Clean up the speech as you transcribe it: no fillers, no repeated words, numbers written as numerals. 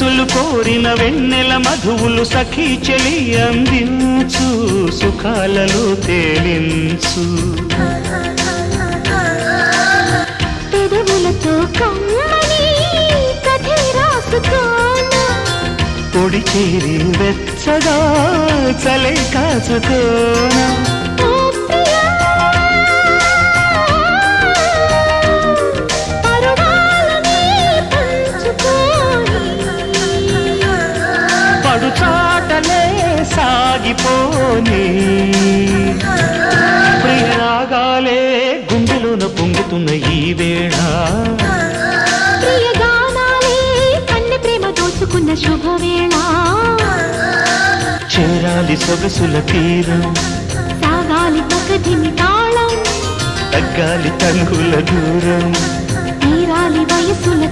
మనసులు కోరిన వెన్నెల మధువులు సఖీ చెలి అందించు సుఖాలలో తేలించు పెదవులతో కమ్మని కథే రాసుకోనా పొడి చేరి వెచ్చగా చలే కాచుకోనా పడుచాటలే సాగిపోని ప్రియరాగాలే గుండెలోన పొంగుతున్న ఈ వేళ ప్రియగానాలే కన్నె ప్రేమ దోచుకున్న శుభవేళ చేరాలి సొగసుల తీరం సాగాలి పకదిని తాళం తగ్గాలి తనుల దూరం తీరాలి వయసుల